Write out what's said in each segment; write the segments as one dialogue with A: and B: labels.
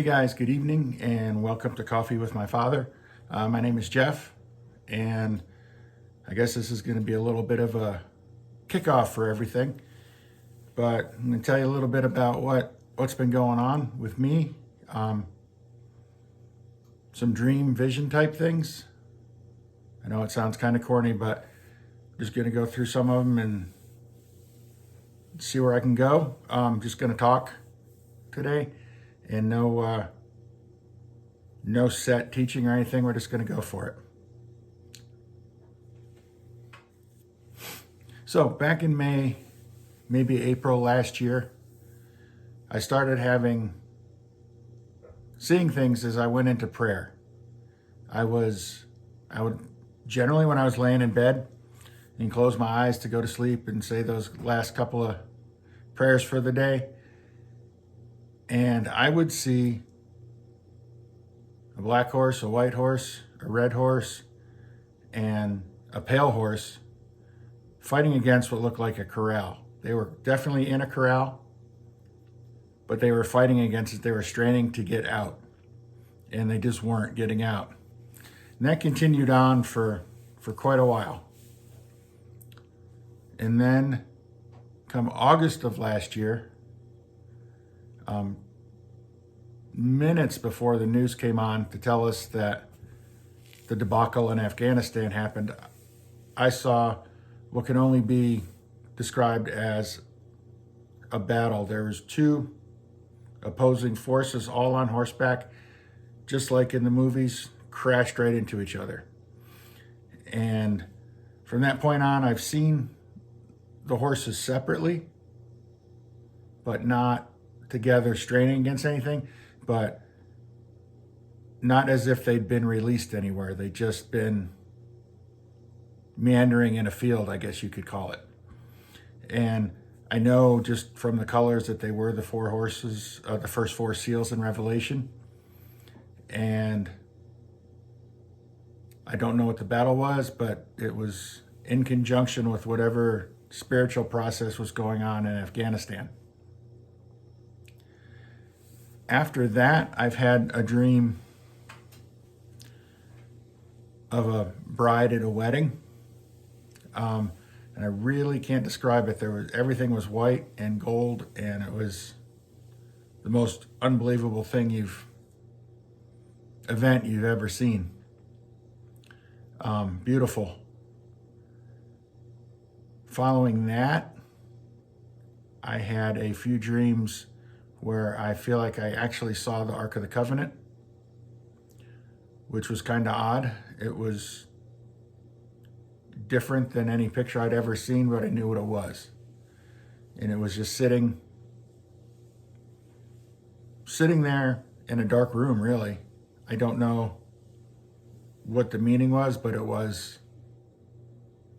A: Hey guys, good evening and welcome to Coffee with My Father. My name is Jeff, and I guess this is going to be a little bit of a kickoff for everything, but I'm going to tell you a little bit about what's been going on with me, some dream vision type things. I know it sounds kind of corny, but I'm just going to go through some of them and see where I can go. I'm just going to talk today. And no set teaching or anything. We're just going to go for it. So back in May, maybe April last year, I started seeing things as I went into prayer. I would generally, when I was laying in bed and close my eyes to go to sleep and say those last couple of prayers for the day, and I would see a black horse, a white horse, a red horse, and a pale horse fighting against what looked like a corral. They were definitely in a corral, but they were fighting against it. They were straining to get out, and they just weren't getting out. And that continued on for quite a while. And then come August of last year, minutes before the news came on to tell us that the debacle in Afghanistan happened, I saw what can only be described as a battle. There was two opposing forces all on horseback, just like in the movies, crashed right into each other. And from that point on, I've seen the horses separately, but not together straining against anything, but not as if they'd been released anywhere. They'd just been meandering in a field, I guess you could call it. And I know just from the colors that they were the four horses, the first four seals in Revelation. And I don't know what the battle was, but it was in conjunction with whatever spiritual process was going on in Afghanistan. After that, I've had a dream of a bride at a wedding. And I really can't describe it. Everything was white and gold, and it was the most unbelievable event you've ever seen. Beautiful. Following that, I had a few dreams where I feel like I actually saw the Ark of the Covenant, which was kind of odd. It was different than any picture I'd ever seen, but I knew what it was. And it was just sitting there in a dark room, really. I don't know what the meaning was, but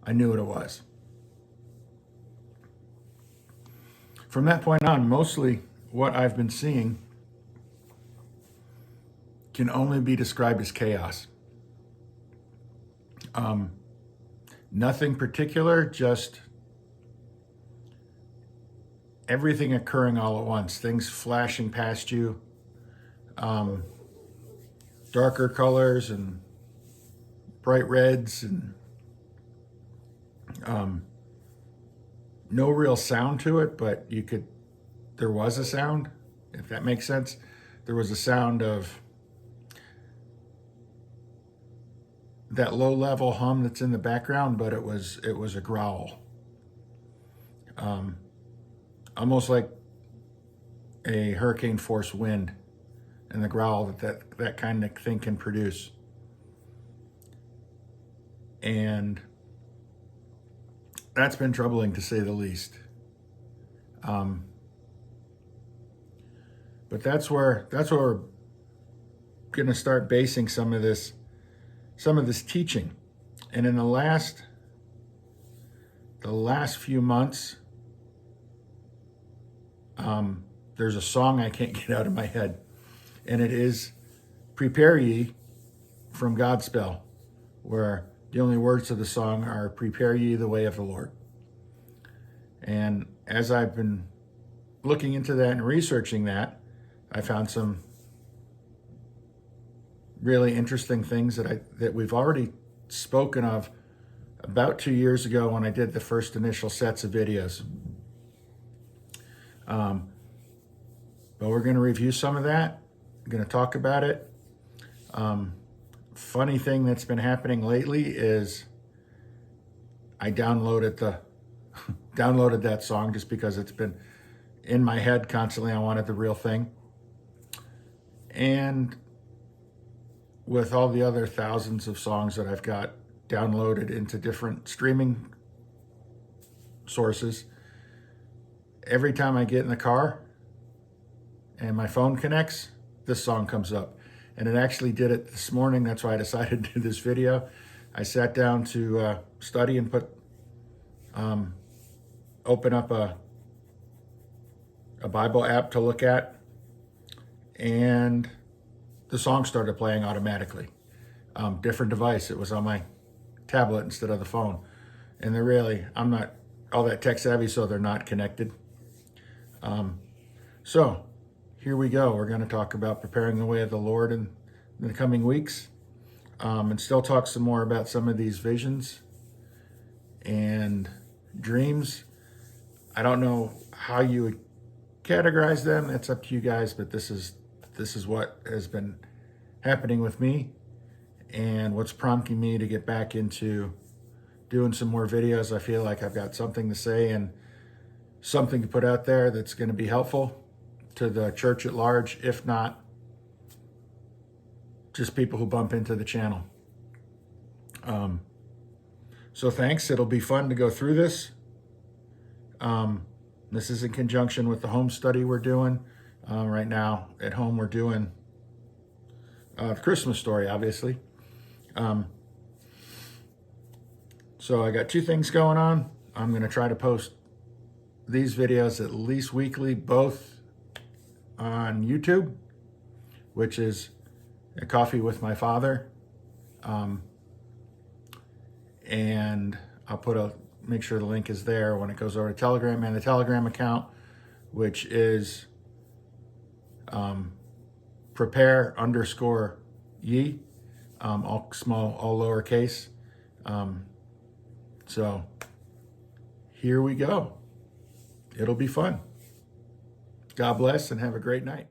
A: I knew what it was. From that point on, mostly what I've been seeing can only be described as chaos. Nothing particular, just everything occurring all at once. Things flashing past you, darker colors and bright reds, and no real sound to it, but there was a sound, if that makes sense. There was a sound of that low-level hum that's in the background, but it was a growl, almost like a hurricane force wind, and the growl that kind of thing can produce. And that's been troubling, to say the least. But that's where we're going to start basing some of this teaching. And in the last few months, there's a song I can't get out of my head, and it is "Prepare Ye" from Godspell, where the only words of the song are "Prepare ye the way of the Lord." And as I've been looking into that and researching that, I found some really interesting things that we've already spoken of about 2 years ago when I did the first initial sets of videos. But we're going to review some of that. I'm going to talk about it. Funny thing that's been happening lately is I downloaded that song just because it's been in my head constantly. I wanted the real thing. And with all the other thousands of songs that I've got downloaded into different streaming sources, every time I get in the car and my phone connects, this song comes up. And it actually did it this morning. That's why I decided to do this video. I sat down to study and open up a Bible app to look at, and the song started playing automatically. Different device. It was on my tablet instead of the phone. And I'm not all that tech savvy, so they're not connected. So here we go. We're going to talk about preparing the way of the Lord in the coming weeks, and still talk some more about some of these visions and dreams. I don't know how you would categorize them. That's up to you guys, but this is what has been happening with me and what's prompting me to get back into doing some more videos. I feel like I've got something to say and something to put out there that's going to be helpful to the church at large, if not just people who bump into the channel. So thanks. It'll be fun to go through this. This is in conjunction with the home study we're doing. Right now at home we're doing the Christmas story, obviously. So I got two things going on. I'm going to try to post these videos at least weekly, both on YouTube, which is A Coffee with My Father. And I'll make sure the link is there when it goes over to Telegram, and the Telegram account, which is prepare_ye, all small, all lowercase. So here we go. It'll be fun. God bless and have a great night.